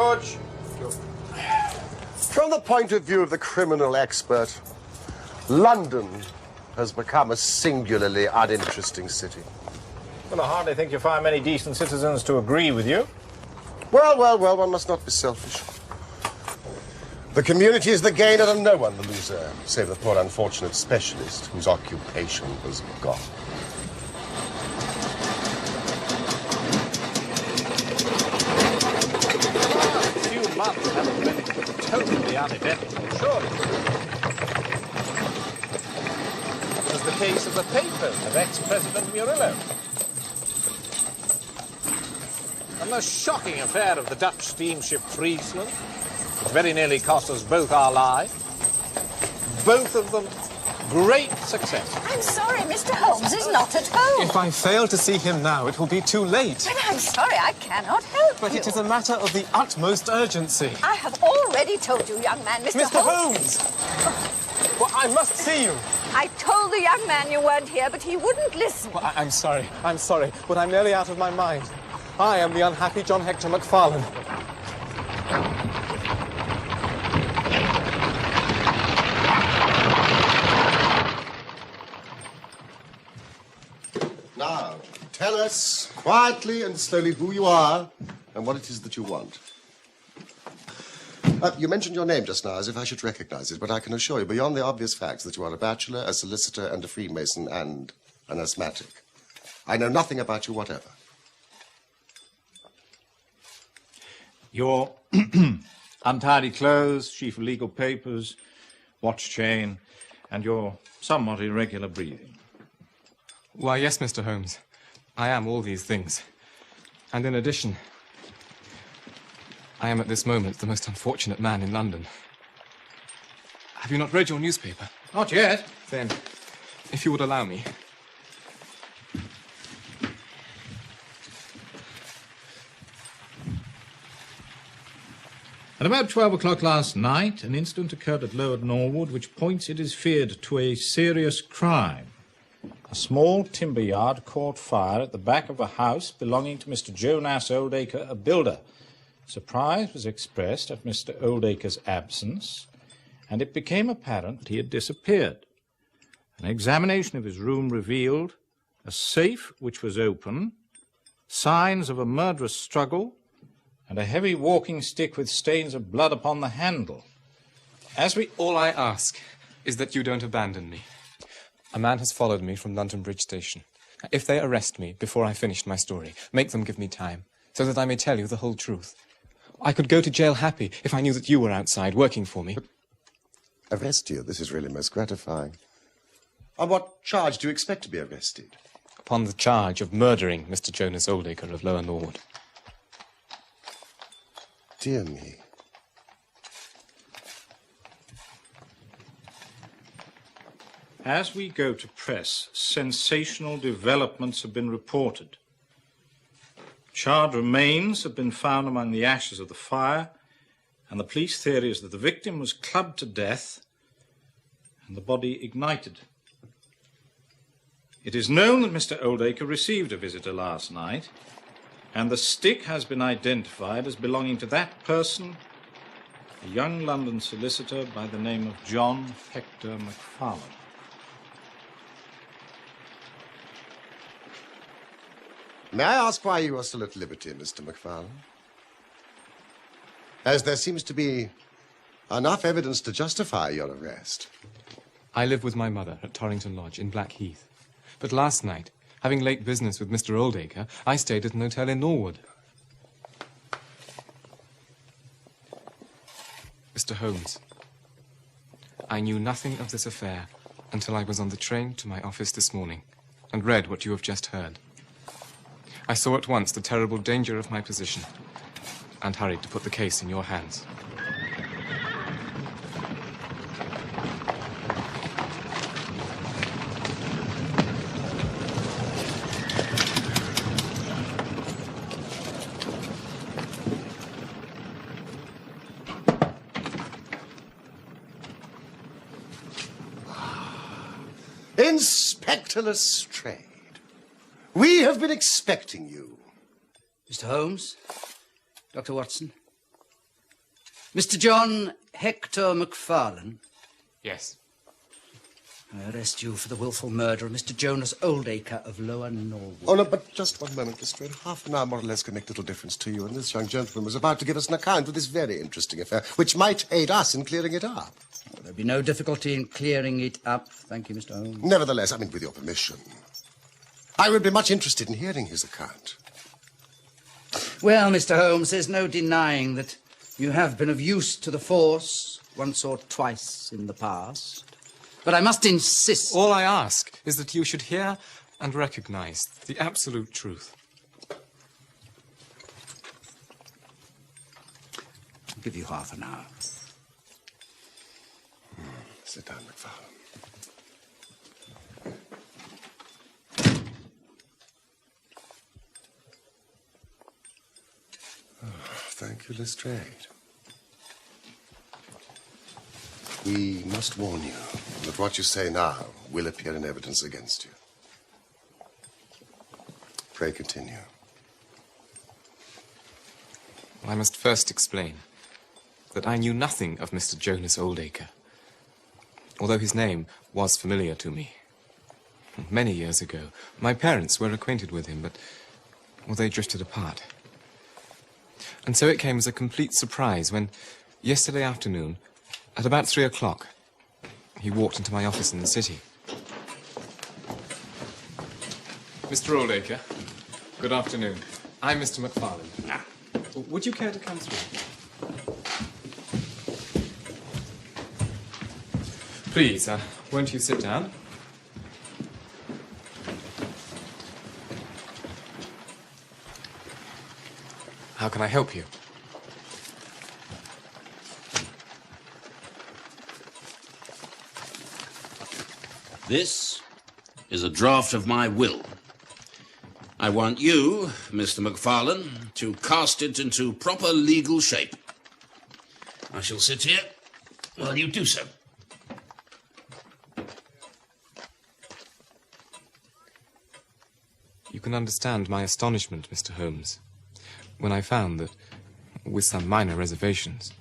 George. From the point of view of the criminal expert, London has become a singularly uninteresting city. Well, I hardly think you'll find many decent citizens to agree with you. Well, one must not be selfish. The community is the gainer and no one the loser, save the poor unfortunate specialist whose occupation was gone. Months haven't been totally uneventful, surely. As the case of the papers of ex-President Murillo. And the shocking affair of the Dutch steamship Friesland, which very nearly cost us both our lives. Both of them great success. I'm sorry, Mr. Holmes is not at home. If I fail to see him now, it will be too late. But I'm sorry, I cannot help But you. it is a matter of the utmost urgency. I have already told you, young man, Mr. Holmes! Well, I must see you. I told the young man you weren't here, but he wouldn't listen. Well, I'm sorry, but I'm nearly out of my mind. I am the unhappy John Hector MacFarlane. Now, tell us quietly and slowly who you are and what it is that you want. You mentioned your name just now as if I should recognize it, but I can assure you, beyond the obvious facts, that you are a bachelor, a solicitor, and a Freemason, and an asthmatic. I know nothing about you whatever. Your untidy clothes, sheaf of legal papers, watch chain, and your somewhat irregular breathing. Why, yes, Mr. Holmes. I am all these things. And in addition, I am at this moment the most unfortunate man in London. Have you not read your newspaper? Not yet. Then, if you would allow me. At about 12 o'clock last night, an incident occurred at Lower Norwood which points, it is feared, to a serious crime. A small timber yard caught fire at the back of a house belonging to Mr. Jonas Oldacre, a builder. Surprise was expressed at Mr. Oldacre's absence, and it became apparent that he had disappeared. An examination of his room revealed a safe which was open, signs of a murderous struggle, and a heavy walking stick with stains of blood upon the handle. All I ask is that you don't abandon me. A man has followed me from London Bridge Station. If they arrest me before I finish my story, make them give me time, so that I may tell you the whole truth. I could go to jail happy if I knew that you were outside working for me. Arrest you? This is really most gratifying. On what charge do you expect to be arrested? Upon the charge of murdering Mr. Jonas Oldacre of Lower Norwood. Dear me. As we go to press, sensational developments have been reported. Charred remains have been found among the ashes of the fire, and the police theory is that the victim was clubbed to death and the body ignited. It is known that Mr. Oldacre received a visitor last night, and the stick has been identified as belonging to that person, a young London solicitor by the name of John Hector MacFarlane. May I ask why you are still at liberty, Mr. MacFarlane? As there seems to be enough evidence to justify your arrest. I live with my mother at Torrington Lodge in Blackheath. But last night, having late business with Mr. Oldacre, I stayed at an hotel in Norwood. Mr. Holmes, I knew nothing of this affair until I was on the train to my office this morning and read what you have just heard. I saw at once the terrible danger of my position and hurried to put the case in your hands. Inspector Lestrade, we have been expecting you. Mr. Holmes, Dr. Watson, Mr. John Hector MacFarlane. Yes. I arrest you for the willful murder of Mr. Jonas Oldacre of Lower Norwood. Oh, no, but just one moment, Lestrade. Half an hour more or less can make little difference to you, and this young gentleman was about to give us an account of this very interesting affair, which might aid us in clearing it up. Well, there'll be no difficulty in clearing it up. Thank you, Mr. Holmes. Nevertheless, I mean, with your permission, I would be much interested in hearing his account. Well, Mr. Holmes, there's no denying that you have been of use to the force once or twice in the past. But I must insist... All I ask is that you should hear and recognize the absolute truth. I'll give you half an hour. Sit down, MacFarlane. Thank you, Lestrade. We must warn you that what you say now will appear in evidence against you. Pray continue. I must first explain that I knew nothing of Mr. Jonas Oldacre, although his name was familiar to me. Many years ago, my parents were acquainted with him, but they drifted apart. And so it came as a complete surprise when, yesterday afternoon, at about 3 o'clock, he walked into my office in the city. Mr. Oldacre, good afternoon. I'm Mr. MacFarlane. Would you care to come through? Please, won't you sit down? How can I help you? This is a draft of my will. I want you, Mr. MacFarlane, to cast it into proper legal shape. I shall sit here while you do so. You can understand my astonishment, Mr. Holmes, when I found that, with some minor reservations,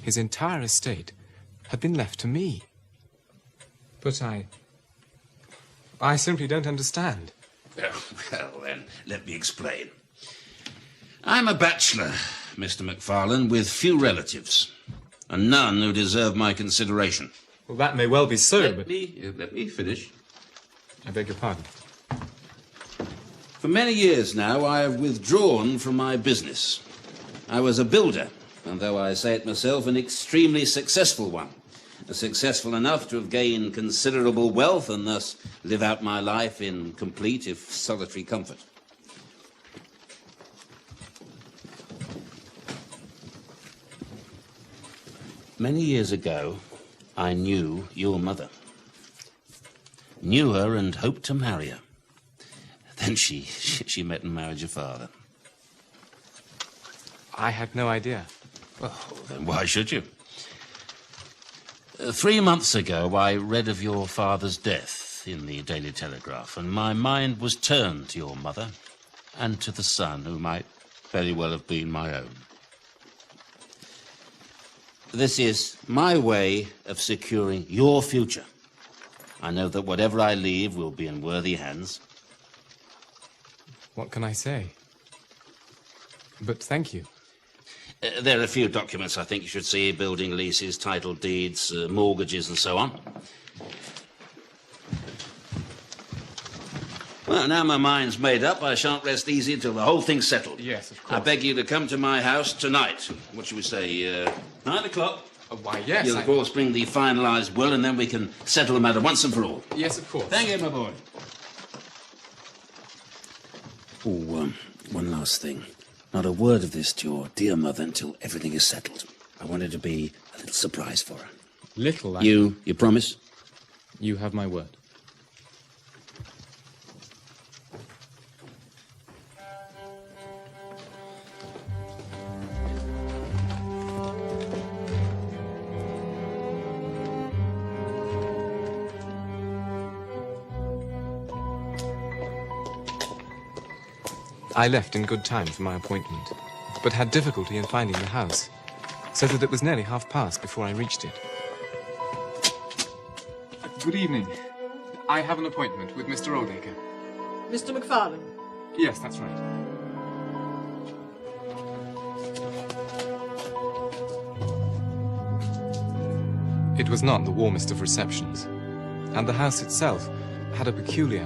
his entire estate had been left to me. But I simply don't understand. Well, then, let me explain. I'm a bachelor, Mr. MacFarlane, with few relatives, and none who deserve my consideration. Well, that may well be so, Let me finish. I beg your pardon. For many years now, I have withdrawn from my business. I was a builder, and though I say it myself, an extremely successful one. Successful enough to have gained considerable wealth and thus live out my life in complete, if solitary, comfort. Many years ago, I knew your mother. Knew her and hoped to marry her. Then she met and married your father. I had no idea. Well, then why should you? 3 months ago, I read of your father's death in the Daily Telegraph, and my mind was turned to your mother and to the son who might very well have been my own. This is my way of securing your future. I know that whatever I leave will be in worthy hands. What can I say? But thank you. There are a few documents I think you should see: building leases, title deeds, mortgages, and so on. Well, now my mind's made up, I shan't rest easy until the whole thing's settled. Yes, of course. I beg you to come to my house tonight. What shall we say, 9 o'clock? Why, yes. You'll, of course, bring the finalised will, and then we can settle the matter once and for all. Yes, of course. Thank you, my boy. Oh, one last thing. Not a word of this to your dear mother until everything is settled. I want it to be a little surprise for her. Little, You promise? You have my word. I left in good time for my appointment, but had difficulty in finding the house, so that it was nearly past before I reached it. Good evening. I have an appointment with Mr. Oldacre. Mr. MacFarlane? Yes, that's right. It was not the warmest of receptions, and the house itself had a peculiar,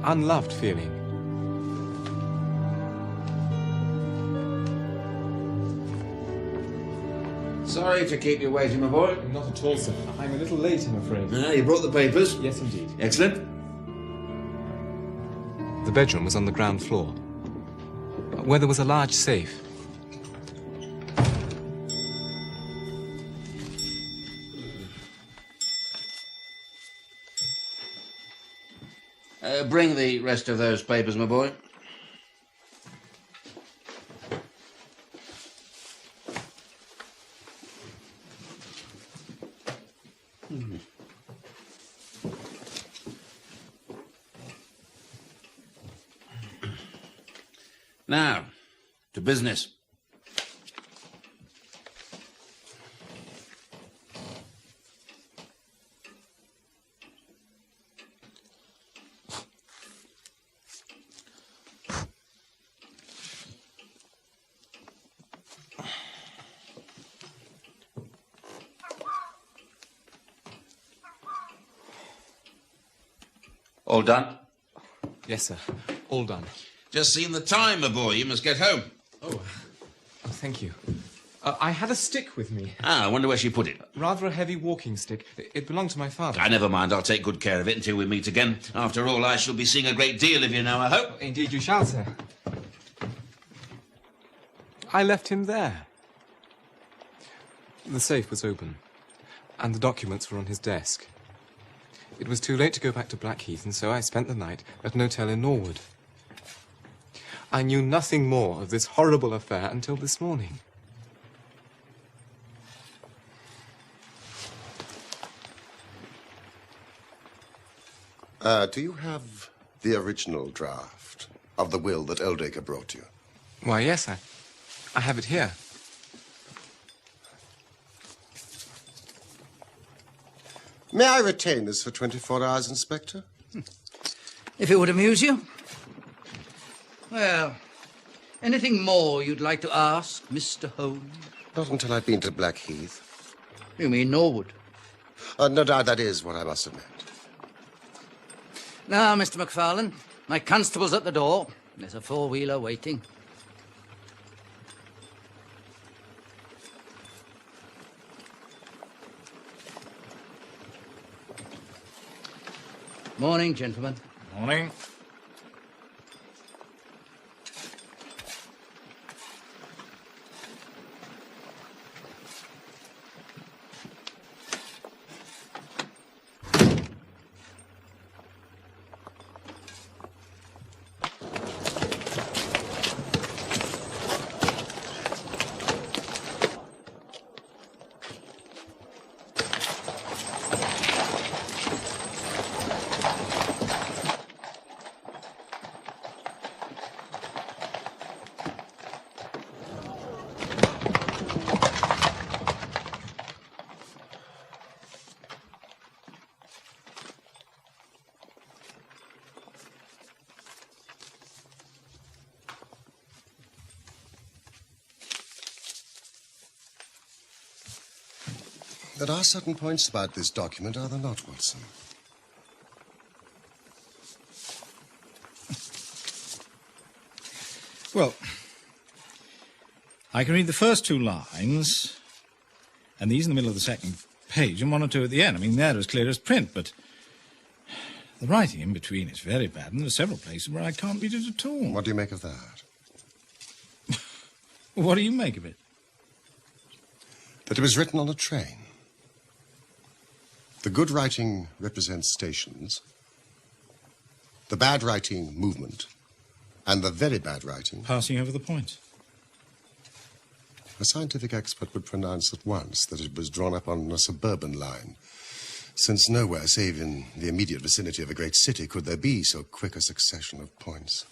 unloved feeling. Sorry to keep you waiting, my boy. Not at all, sir. I'm a little late, I'm afraid. You brought the papers? Yes, indeed. Excellent. The bedroom was on the ground floor, where there was a large safe. Bring the rest of those papers, my boy. Now, to business. All done? Yes, sir. All done. Just seen the time, my boy. You must get home. Oh, thank you. I had a stick with me. I wonder where she put it. Rather a heavy walking stick. It belonged to my father. Never mind. I'll take good care of it until we meet again. After all, I shall be seeing a great deal of you now, I hope. Indeed you shall, sir. I left him there. The safe was open, and the documents were on his desk. It was too late to go back to Blackheath, and so I spent the night at an hotel in Norwood. I knew nothing more of this horrible affair until this morning. Do you have the original draft of the will that Oldacre brought you? Why, yes, I have it here. May I retain this for 24 hours, Inspector? If it would amuse you. Well, anything more you'd like to ask, Mr. Holmes? Not until I've been to Blackheath. You mean Norwood? No doubt that is what I must have meant. Now, Mr. MacFarlane, my constable's at the door. There's a four-wheeler waiting. Morning, gentlemen. Morning. There are certain points about this document, are there not, Watson? Well, I can read the first two lines, and these in the middle of the second page, and one or two at the end. I mean, they're as clear as print, but the writing in between is very bad, and there are several places where I can't read it at all. What do you make of that? What do you make of it? That it was written on a train. The good writing represents stations, the bad writing movement, and the very bad writing Passing over the point. A scientific expert would pronounce at once that it was drawn up on a suburban line, since nowhere save in the immediate vicinity of a great city could there be so quick a succession of points.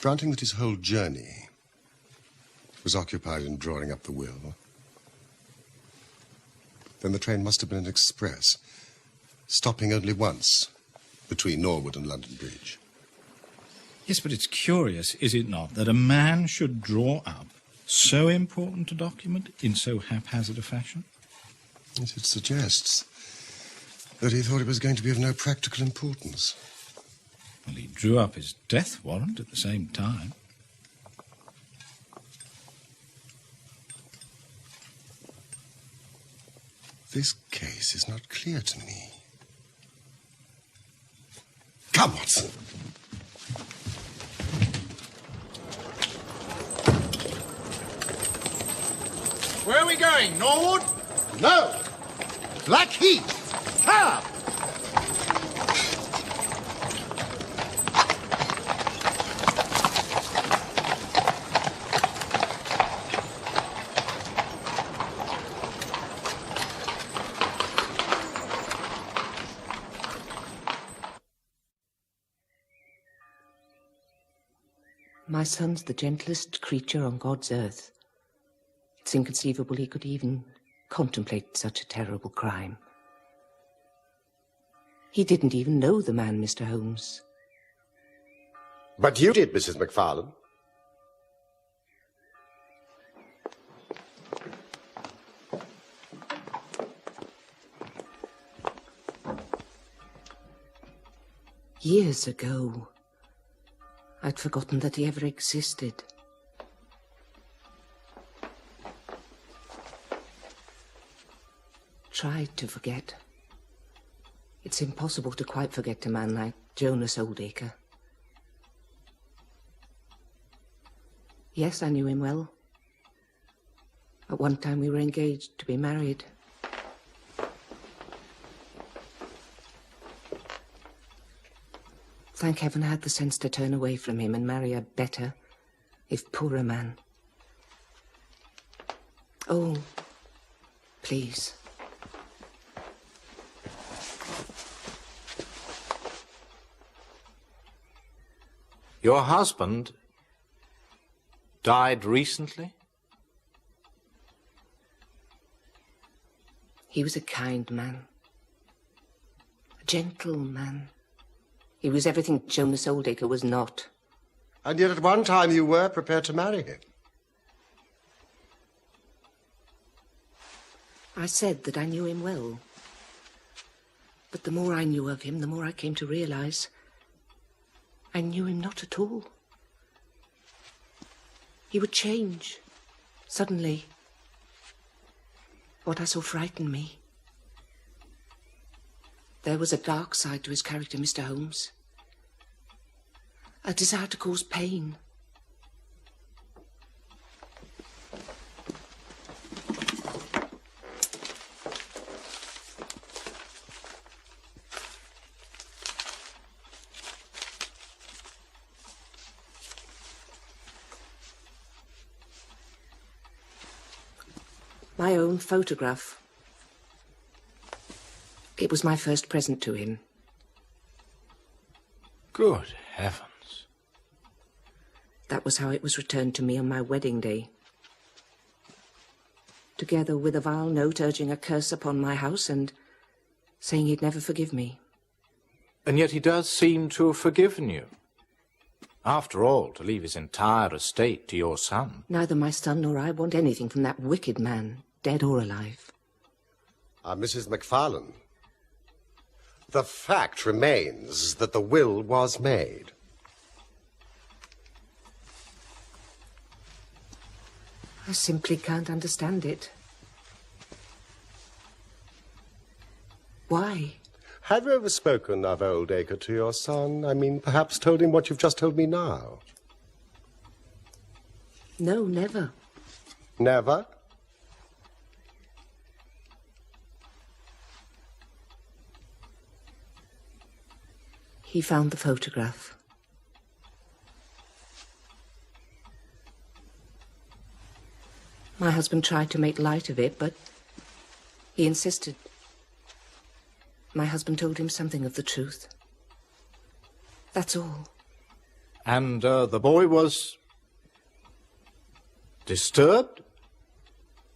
Granting that his whole journey was occupied in drawing up the will, then the train must have been an express, stopping only once between Norwood and London Bridge. Yes, but it's curious, is it not, that a man should draw up so important a document in so haphazard a fashion? Yes, it suggests that he thought it was going to be of no practical importance. Well, he drew up his death warrant at the same time. This case is not clear to me. Come, Watson. Where are we going, Norwood? No! Blackheath! Come! My son's the gentlest creature on God's earth. It's inconceivable he could even contemplate such a terrible crime. He didn't even know the man, Mr. Holmes. But you did, Mrs. MacFarlane. Years ago, I'd forgotten that he ever existed. Tried to forget. It's impossible to quite forget a man like Jonas Oldacre. Yes, I knew him well. At one time we were engaged to be married. Thank heaven I had the sense to turn away from him and marry a better, if poorer man. Oh, please. Your husband died recently? He was a kind man. A gentle man. He was everything Jonas Oldacre was not. And yet at one time you were prepared to marry him. I said that I knew him well. But the more I knew of him, the more I came to realize I knew him not at all. He would change, suddenly. What I saw frightened me. There was a dark side to his character, Mr. Holmes. A desire to cause pain. My own photograph. It was my first present to him. Good heavens. That was how it was returned to me on my wedding day. Together with a vile note urging a curse upon my house and saying he'd never forgive me. And yet he does seem to have forgiven you. After all, to leave his entire estate to your son. Neither my son nor I want anything from that wicked man, dead or alive. Mrs. MacFarlane, the fact remains that the will was made. I simply can't understand it. Why? Have you ever spoken of Oldacre to your son? I mean, perhaps told him what you've just told me now? No, never. Never? He found the photograph. My husband tried to make light of it, but he insisted. My husband told him something of the truth. That's all. And the boy was disturbed?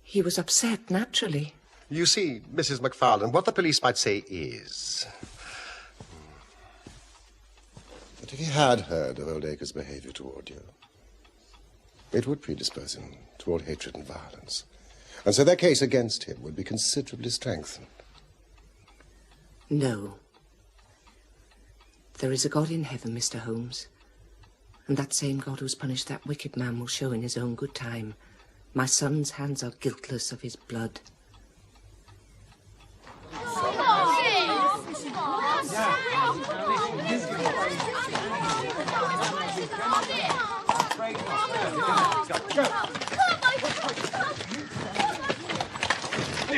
He was upset, naturally. You see, Mrs. MacFarlane, what the police might say is that if he had heard of Oldacre's behavior toward you, it would predispose him toward hatred and violence. And so their case against him would be considerably strengthened. No. There is a God in heaven, Mr. Holmes. And that same God who's punished that wicked man will show in his own good time. My son's hands are guiltless of his blood.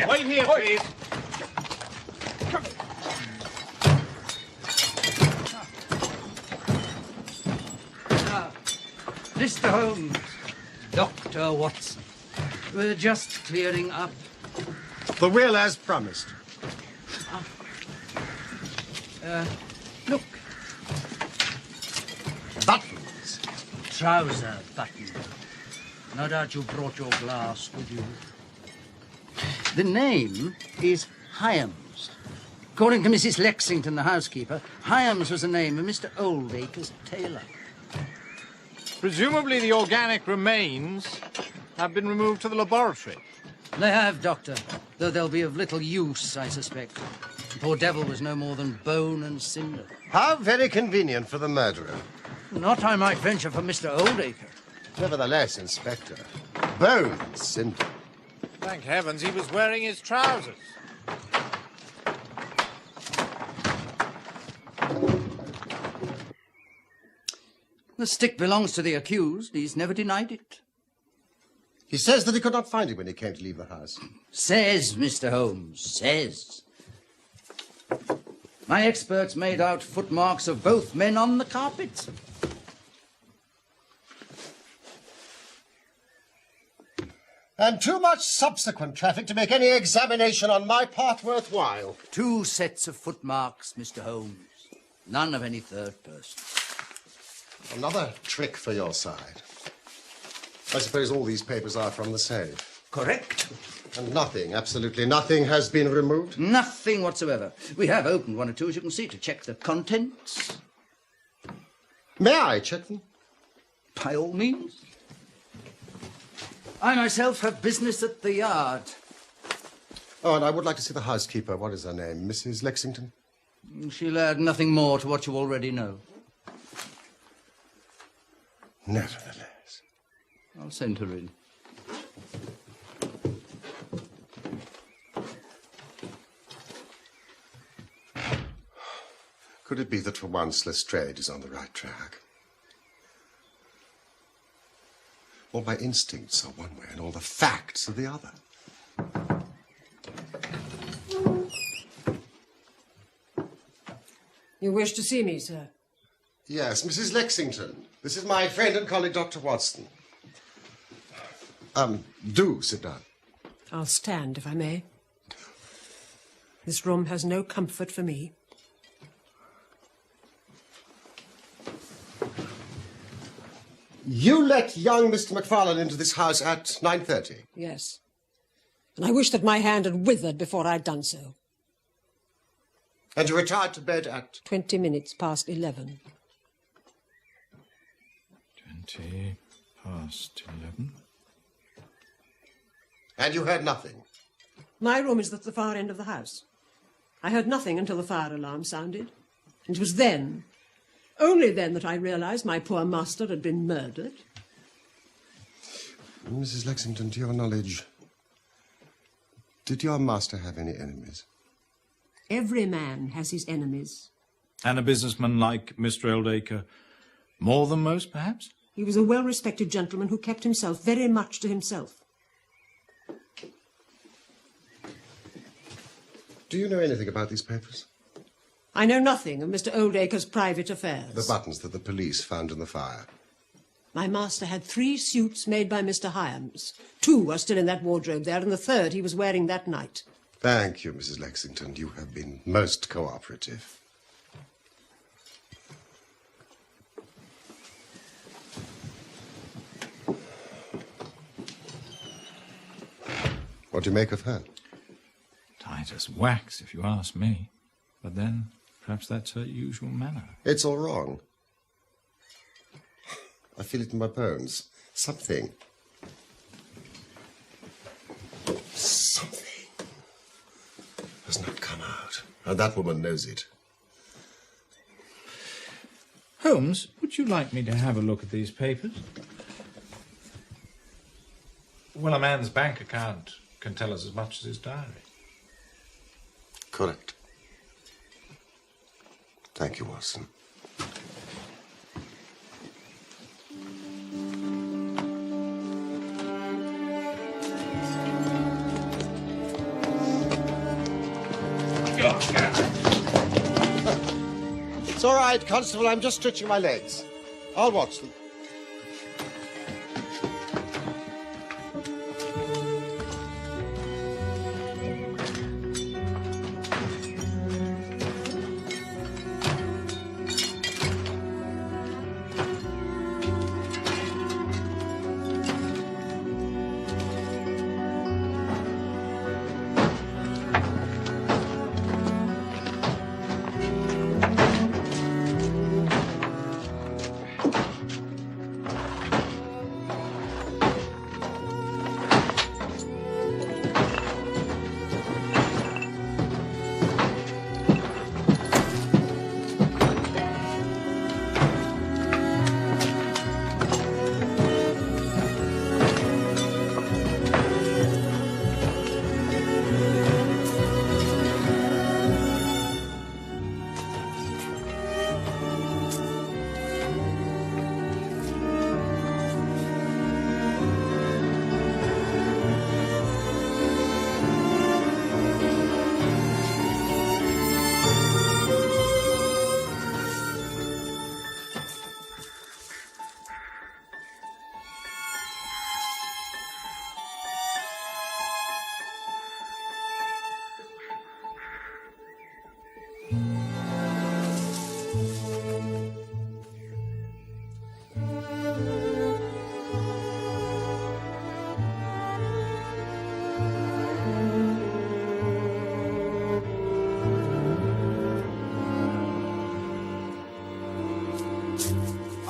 Wait here, please. Mr. Holmes, Dr. Watson, we're just clearing up. The will as promised. Look. Buttons. Trouser button. No doubt you brought your glass with you. The name is Hyams. According to Mrs. Lexington, the housekeeper, Hyams was the name of Mr. Oldacre's tailor. Presumably the organic remains have been removed to the laboratory. They have, Doctor, though they'll be of little use, I suspect. The poor devil was no more than bone and cinder. How very convenient for the murderer. Not, I might venture, for Mr. Oldacre. Nevertheless, Inspector, bone and cinder. Thank heavens he was wearing his trousers. The stick belongs to the accused. He's never denied it. He says that he could not find it when he came to leave the house. Says, Mr. Holmes, says. My experts made out footmarks of both men on the carpet. And too much subsequent traffic to make any examination on my part worthwhile. 2 sets of footmarks, Mr. Holmes. None of any third person. Another trick for your side. I suppose all these papers are from the safe. Correct. And nothing, absolutely nothing has been removed? Nothing whatsoever. We have opened one or two, as you can see, to check the contents. May I check them? By all means. I myself have business at the yard. Oh, and I would like to see the housekeeper. What is her name? Mrs. Lexington? She'll add nothing more to what you already know. Nevertheless. I'll send her in. Could it be that for once Lestrade is on the right track? All my instincts are one way and all the facts are the other. You wish to see me, sir? Yes, Mrs. Lexington. This is my friend and colleague, Dr. Watson. Do sit down. I'll stand, if I may. This room has no comfort for me. You let young Mr. MacFarlane into this house at 9:30? Yes. And I wish that my hand had withered before I'd done so. And you retired to bed at? 20 minutes past 11. 20 past 11. And you heard nothing? My room is at the far end of the house. I heard nothing until the fire alarm sounded. And it was then, only then, that I realized my poor master had been murdered. Mrs. Lexington, to your knowledge, did your master have any enemies? Every man has his enemies. And a businessman like Mr. Oldacre, more than most, perhaps? He was a well-respected gentleman who kept himself very much to himself. Do you know anything about these papers? I know nothing of Mr. Oldacre's private affairs. The buttons that the police found in the fire. My master had 3 suits made by Mr. Hyams. 2 are still in that wardrobe there, and the 3rd he was wearing that night. Thank you, Mrs. Lexington. You have been most cooperative. What do you make of her? Tight as wax, if you ask me. But then, perhaps that's her usual manner. It's all wrong. I feel it in my bones. Something has not come out. And that woman knows it. Holmes, would you like me to have a look at these papers? Well, a man's bank account can tell us as much as his diary. Correct. Thank you, Watson. It's all right, Constable. I'm just stretching my legs. I'll watch them.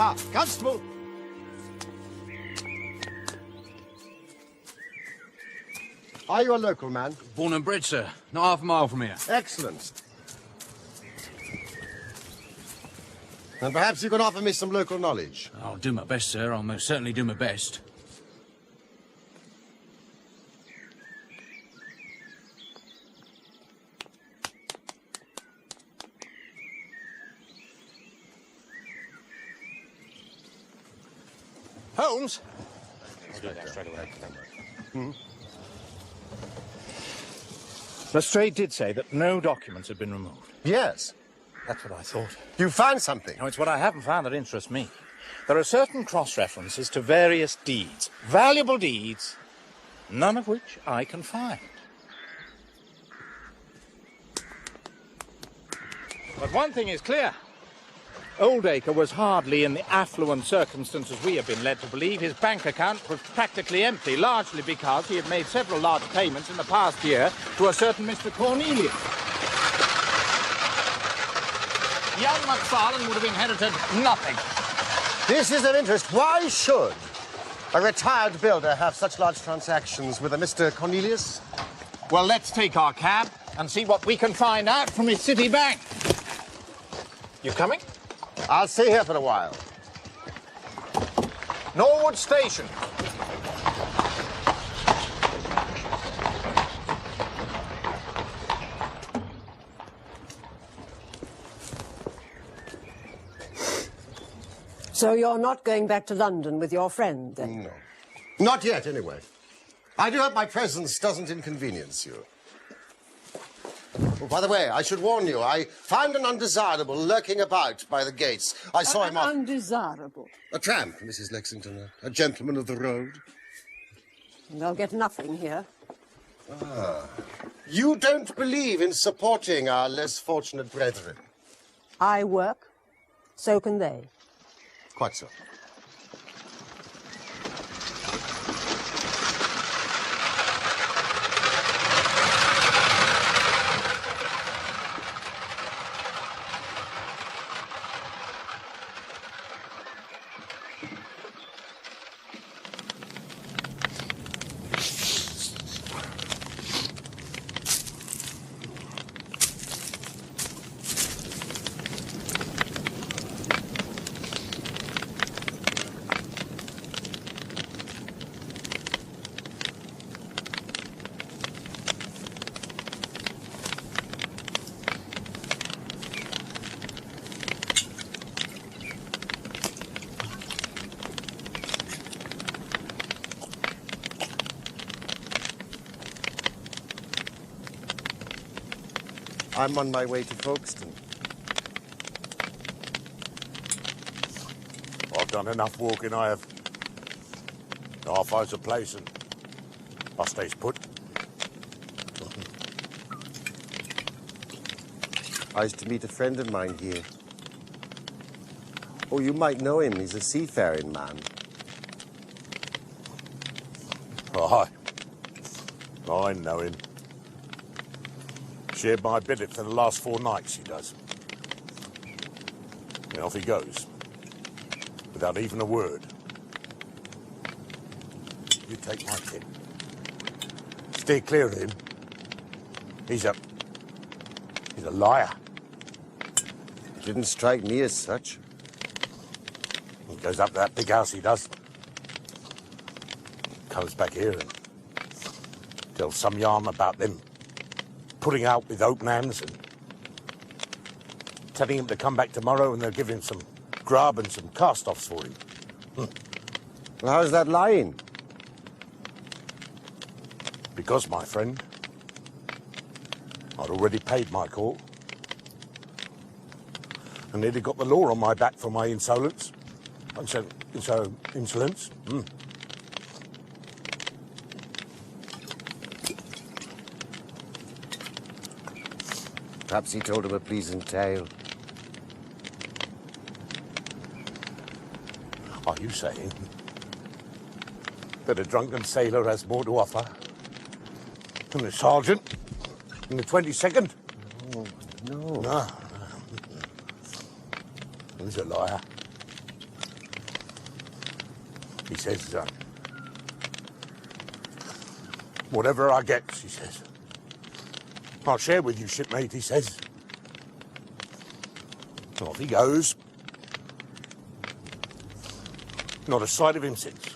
Ah, Constable! Are you a local man? Born and bred, sir. Not half a mile from here. Excellent. And perhaps you can offer me some local knowledge. I'll do my best, sir. I'll most certainly do my best. Holmes? Lestrade did say that no documents had been removed. Yes. That's what I thought. You found something? No, it's what I haven't found that interests me. There are certain cross-references to various deeds, valuable deeds, none of which I can find. But one thing is clear. Oldacre was hardly in the affluent circumstances we have been led to believe. His bank account was practically empty, largely because he had made several large payments in the past year to a certain Mr. Cornelius. Young MacFarlane would have inherited nothing. This is of interest. Why should a retired builder have such large transactions with a Mr. Cornelius? Well, let's take our cab and see what we can find out from his city bank. You coming? I'll stay here for a while. Norwood Station. So you're not going back to London with your friend, then? No. Not yet, anyway. I do hope my presence doesn't inconvenience you. Oh, by the way, I should warn you, I found an undesirable lurking about by the gates. I saw him off... Undesirable? A tramp, Mrs. Lexington, a gentleman of the road. They'll get nothing here. Ah. You don't believe in supporting our less fortunate brethren? I work, so can they. Quite so. I'm on my way to Folkestone. I've done enough walking, I have. Half hour's a place and I stays put. I used to meet a friend of mine here. Oh, you might know him. He's a seafaring man. Aye. I know him. Shared my billet for the last 4 nights, he does. And off he goes. Without even a word. You take my tip. Steer clear of him. He's a liar. He didn't strike me as such. He goes up to that big house, he does. Comes back here and tells some yarn about them putting out with open hands and telling him to come back tomorrow and they'll give him some grub and some cast-offs for him. Well, how's that lying? Because, my friend, I'd already paid my call. And nearly got the law on my back for my insolence. Insolence. Perhaps he told him a pleasing tale. Are you saying that a drunken sailor has more to offer than the sergeant in the 22nd? Oh, no. No. He's a liar. He says, whatever I get, he says, I'll share with you, shipmate, he says. Off he goes. Not a sight of him since.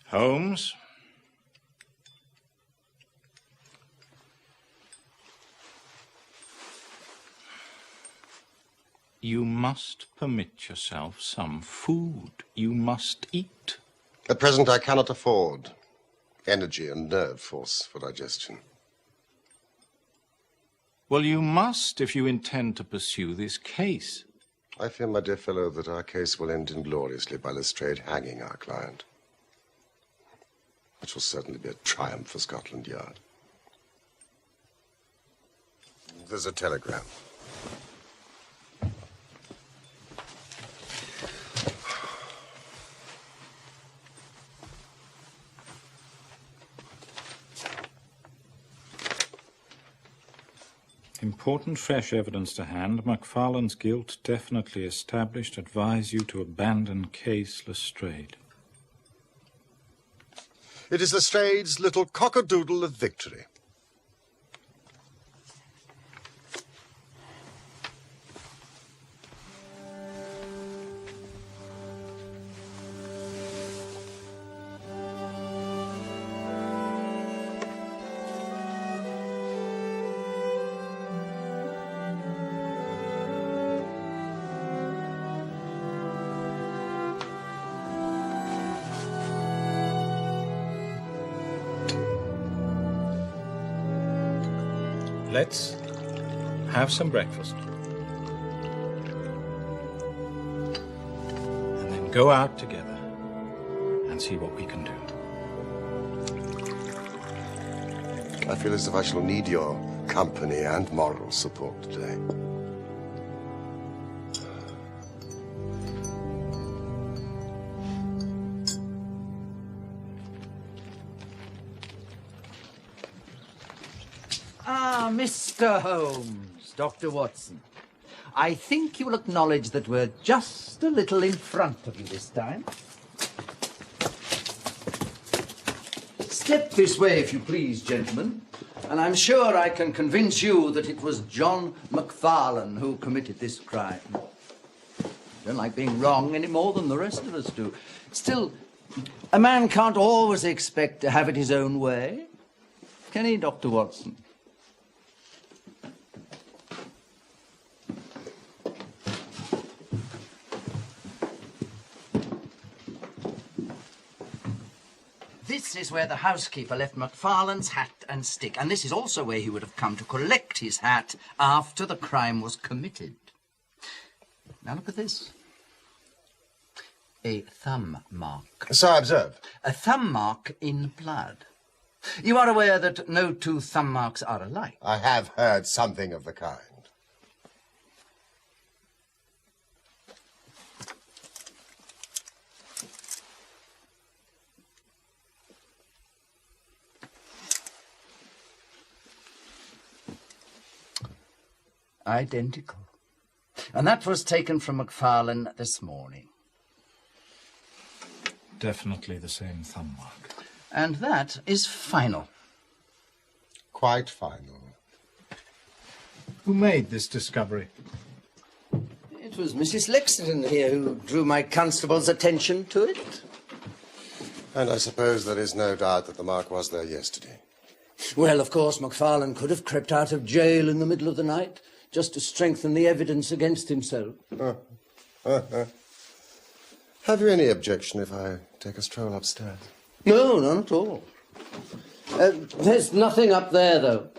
Holmes? You must permit yourself some food. You must eat. At present, I cannot afford energy and nerve force for digestion. Well, you must if you intend to pursue this case. I fear, my dear fellow, that our case will end ingloriously by Lestrade hanging our client. Which will certainly be a triumph for Scotland Yard. There's a telegram. Important fresh evidence to hand. MacFarlane's guilt definitely established. Advise you to abandon case Lestrade. It is Lestrade's little cockadoodle of victory. Let's have some breakfast. And then go out together and see what we can do. I feel as if I shall need your company and moral support today. Mr. Holmes, Dr. Watson, I think you will acknowledge that we're just a little in front of you this time. Step this way, if you please, gentlemen, and I'm sure I can convince you that it was John MacFarlane who committed this crime. I don't like being wrong any more than the rest of us do. Still, a man can't always expect to have it his own way. Can he, Dr. Watson? This is where the housekeeper left MacFarlane's hat and stick, and this is also where he would have come to collect his hat after the crime was committed. Now look at this. A thumb mark. So I observe. A thumb mark in blood. You are aware that no two thumb marks are alike? I have heard something of the kind. Identical. And that was taken from MacFarlane this morning. Definitely the same thumb mark. And that is final. Quite final. Who made this discovery? It was Mrs. Lexington here who drew my constable's attention to it. And I suppose there is no doubt that the mark was there yesterday. Well, of course, MacFarlane could have crept out of jail in the middle of the night just to strengthen the evidence against himself. Have you any objection if I take a stroll upstairs? No, none at all. There's nothing up there, though.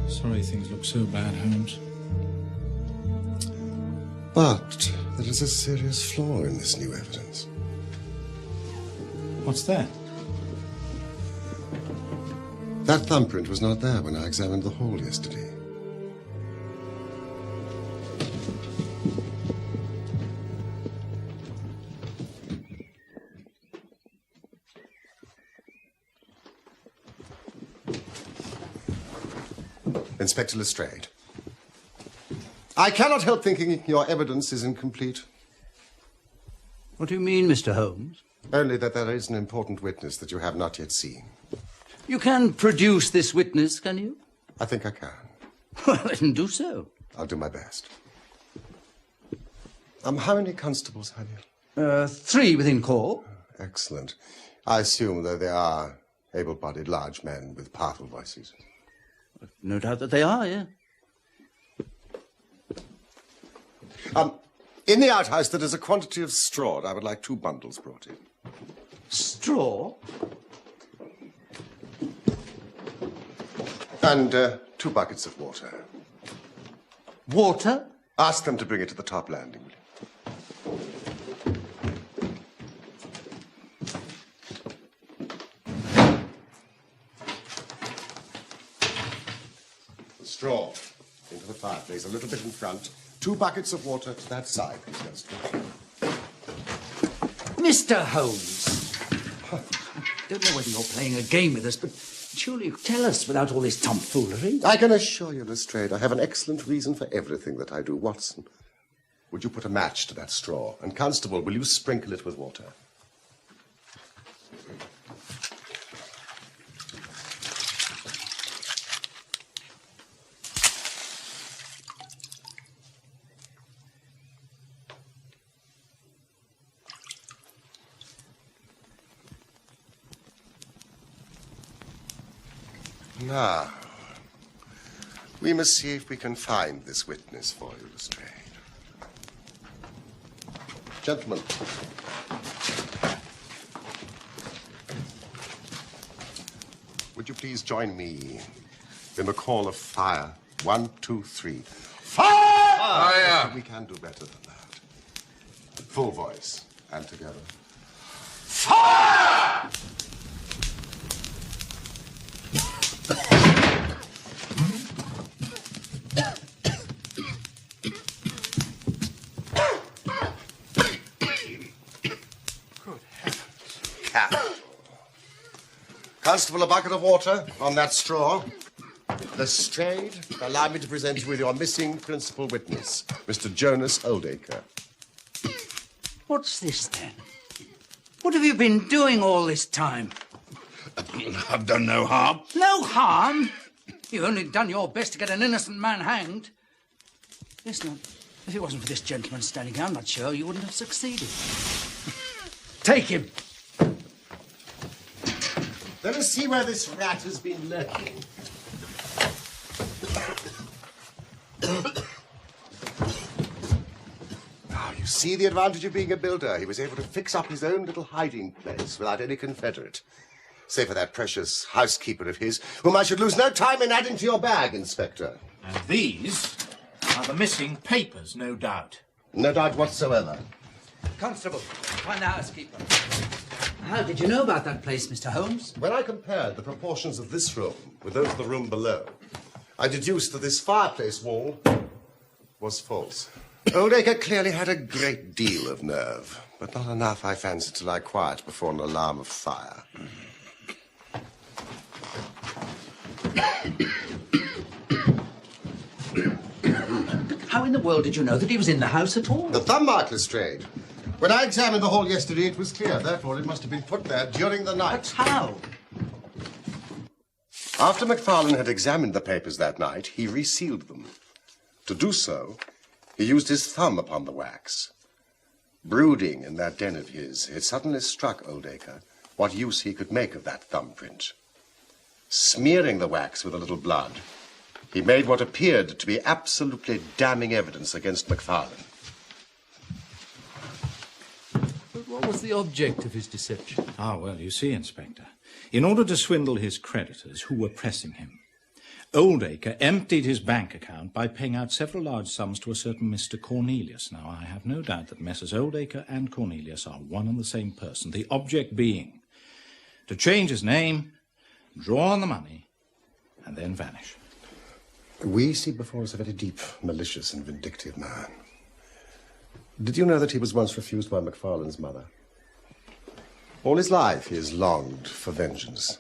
Sorry things look so bad, Holmes. But there is a serious flaw in this new evidence. What's that? That thumbprint was not there when I examined the hall yesterday. Inspector Lestrade, I cannot help thinking your evidence is incomplete. What do you mean, Mr. Holmes? Only that there is an important witness that you have not yet seen. You can produce this witness, can you? I think I can. Well, then do so. I'll do my best. How many constables have you? 3 within call. Excellent. I assume that they are able-bodied, large men with powerful voices. No doubt that they are, yeah. In the outhouse, there is a quantity of straw. I would like 2 bundles brought in. Straw? And 2 buckets of water. Water? Ask them to bring it to the top landing, will you? Straw into the fireplace, a little bit in front. 2 buckets of water to that side, please. Mr. Holmes, I don't know whether you're playing a game with us, but surely you tell us without all this tomfoolery. I can assure you, Lestrade, I have an excellent reason for everything that I do. Watson, would you put a match to that straw? And Constable, will you sprinkle it with water? Now, we must see if we can find this witness for you, Lestrade. Gentlemen. Would you please join me in the call of fire? 1, 2, 3. Fire! Fire! We can do better than that. Full voice and together. Fire! Constable, a bucket of water on that straw. Lestrade, allow me to present you with your missing principal witness, Mr. Jonas Oldacre. What's this, then? What have you been doing all this time? I've done no harm. No harm? You've only done your best to get an innocent man hanged. Listen, if it wasn't for this gentleman standing here, I'm not sure you wouldn't have succeeded. Take him. Let us see where this rat has been lurking. Now, you see the advantage of being a builder. He was able to fix up his own little hiding place without any confederate. Save for that precious housekeeper of his, whom I should lose no time in adding to your bag, Inspector. And these are the missing papers, no doubt. No doubt whatsoever. Constable, find the housekeeper. How did you know about that place, Mr. Holmes? When I compared the proportions of this room with those of the room below, I deduced that this fireplace wall was false. Oldacre clearly had a great deal of nerve, but not enough, I fancy, to lie quiet before an alarm of fire. How in the world did you know that he was in the house at all? The thumb mark, Lestrade. When I examined the hall yesterday, it was clear. Therefore, it must have been put there during the night. But how? After MacFarlane had examined the papers that night, he resealed them. To do so, he used his thumb upon the wax. Brooding in that den of his, it suddenly struck Oldacre what use he could make of that thumbprint. Smearing the wax with a little blood, he made what appeared to be absolutely damning evidence against MacFarlane. But what was the object of his deception? Ah, well, you see, Inspector, in order to swindle his creditors who were pressing him, Oldacre emptied his bank account by paying out several large sums to a certain Mr. Cornelius. Now, I have no doubt that Messrs. Oldacre and Cornelius are one and the same person, the object being to change his name, draw on the money, and then vanish. We see before us a very deep, malicious and vindictive man. Did you know that he was once refused by MacFarlane's mother? All his life he has longed for vengeance.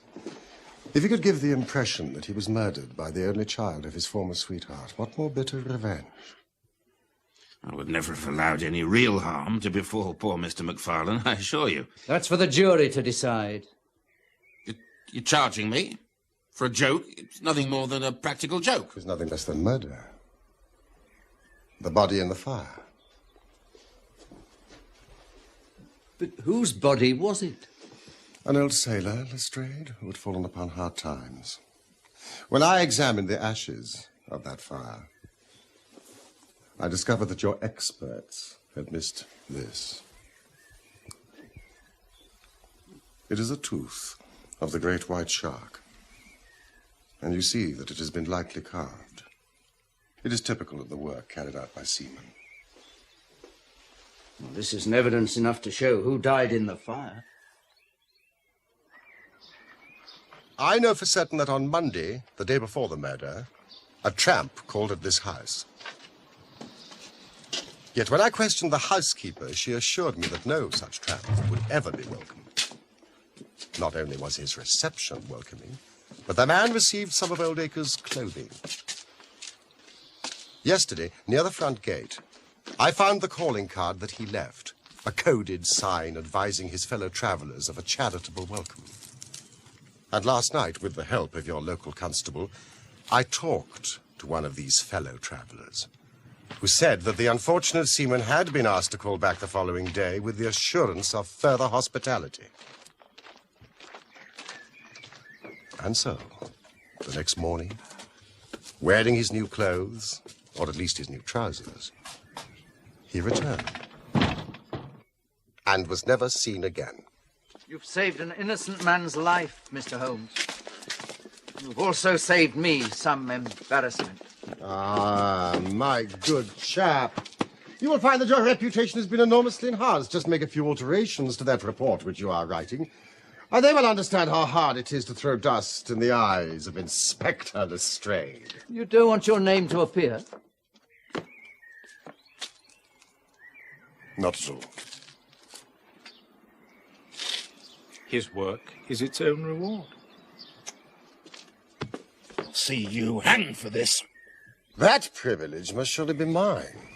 If he could give the impression that he was murdered by the only child of his former sweetheart, what more bitter revenge? I would never have allowed any real harm to befall poor Mr. MacFarlane, I assure you. That's for the jury to decide. You're charging me? For a joke? It's nothing more than a practical joke. It was nothing less than murder. The body in the fire. But whose body was it? An old sailor, Lestrade, who had fallen upon hard times. When I examined the ashes of that fire, I discovered that your experts had missed this. It is a tooth of the great white shark. And you see that it has been lightly carved. It is typical of the work carried out by seamen. Well, this isn't evidence enough to show who died in the fire. I know for certain that on Monday, the day before the murder, a tramp called at this house. Yet when I questioned the housekeeper, she assured me that no such tramp would ever be welcome. Not only was his reception welcoming, but the man received some of Oldacre's clothing. Yesterday, near the front gate, I found the calling card that he left, a coded sign advising his fellow travellers of a charitable welcome. And last night, with the help of your local constable, I talked to one of these fellow travellers, who said that the unfortunate seaman had been asked to call back the following day with the assurance of further hospitality. And so, the next morning, wearing his new clothes, or at least his new trousers, he returned and was never seen again. You've saved an innocent man's life, Mr. Holmes. You've also saved me some embarrassment. Ah, my good chap. You will find that your reputation has been enormously enhanced. Just make a few alterations to that report which you are writing, and they will understand how hard it is to throw dust in the eyes of Inspector Lestrade. You don't want your name to appear? Not at all. His work is its own reward. See you hanged for this. That privilege must surely be mine.